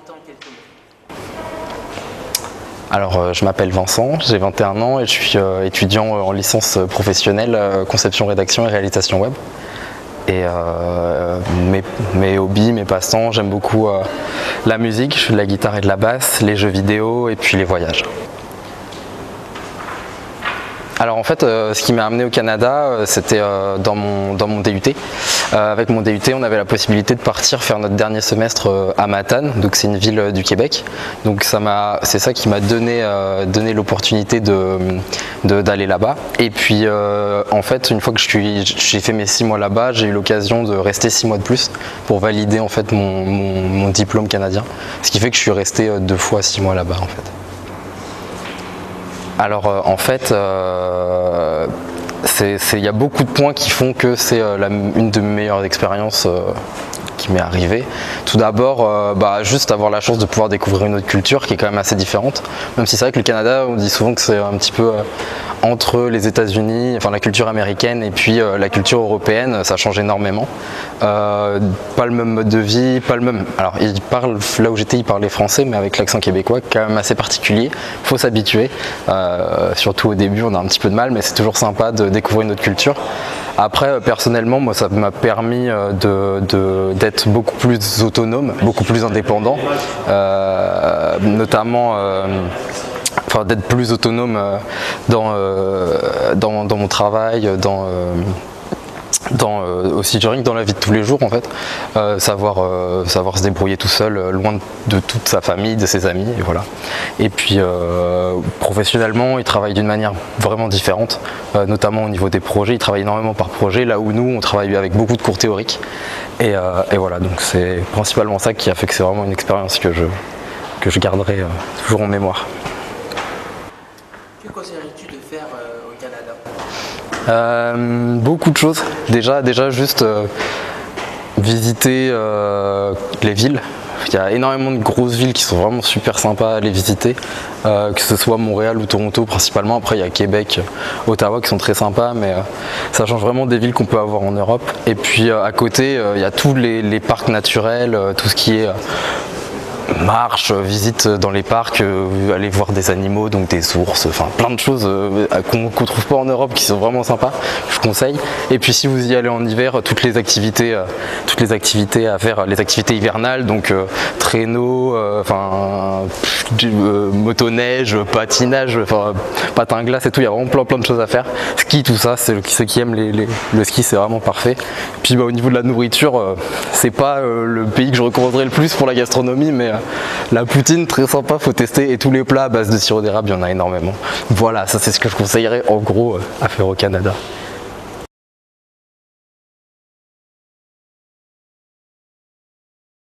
présenter en quelques mots. Alors, je m'appelle Vincent, j'ai 21 ans et je suis étudiant en licence professionnelle conception, rédaction et réalisation web. Et mes hobbies, mes passe-temps, j'aime beaucoup la musique, la guitare et de la basse, les jeux vidéo et puis les voyages. Alors en fait, ce qui m'a amené au Canada, c'était dans mon DUT. Avec mon DUT, on avait la possibilité de partir faire notre dernier semestre à Matane, donc c'est une ville du Québec. Donc c'est ça qui m'a donné l'opportunité d'aller là-bas. Et puis en fait, une fois que j'ai fait mes 6 mois là-bas, j'ai eu l'occasion de rester 6 mois de plus pour valider en fait mon diplôme canadien. Ce qui fait que je suis resté 2 fois 6 mois là-bas en fait. Alors en fait, il y a beaucoup de points qui font que c'est une de mes meilleures expériences qui m'est arrivée. Tout d'abord, juste avoir la chance de pouvoir découvrir une autre culture qui est quand même assez différente. Même si c'est vrai que le Canada, on dit souvent que c'est un petit peu entre les États-Unis, enfin la culture américaine et puis la culture européenne, ça change énormément. Pas le même mode de vie, pas le même. Alors là où j'étais, ils parlaient français, mais avec l'accent québécois, quand même assez particulier. Faut s'habituer. Surtout au début, on a un petit peu de mal, mais c'est toujours sympa de découvrir une autre culture. Après, personnellement, moi, ça m'a permis d'être beaucoup plus autonome, beaucoup plus indépendant, notamment. D'être plus autonome dans mon travail, aussi rien que dans la vie de tous les jours en fait, savoir se débrouiller tout seul, loin de toute sa famille, de ses amis, et voilà. Et puis professionnellement, il travaille d'une manière vraiment différente, notamment au niveau des projets. Il travaille énormément par projet, là où nous, on travaille avec beaucoup de cours théoriques. Et voilà, donc c'est principalement ça qui a fait que c'est vraiment une expérience que je garderai toujours en mémoire. Que conseillerais-tu de faire au Canada ? Beaucoup de choses. Déjà juste visiter les villes. Il y a énormément de grosses villes qui sont vraiment super sympas à aller visiter, que ce soit Montréal ou Toronto principalement. Après il y a Québec, Ottawa qui sont très sympas, mais ça change vraiment des villes qu'on peut avoir en Europe. Et puis à côté, il y a tous les parcs naturels, tout ce qui est marche, visite dans les parcs, aller voir des animaux, donc des ours, enfin plein de choses qu'on trouve pas en Europe qui sont vraiment sympas, je conseille. Et puis si vous y allez en hiver, toutes les activités à faire, les activités hivernales, donc traîneau, motoneige, patinage, patin glace et tout, il y a vraiment plein de choses à faire. Ski, tout ça, ceux qui aiment le ski, c'est vraiment parfait. Puis au niveau de la nourriture, c'est pas le pays que je recommanderais le plus pour la gastronomie, mais la poutine, très sympa, faut tester, et tous les plats à base de sirop d'érable, il y en a énormément. Voilà, ça c'est ce que je conseillerais en gros à faire au Canada.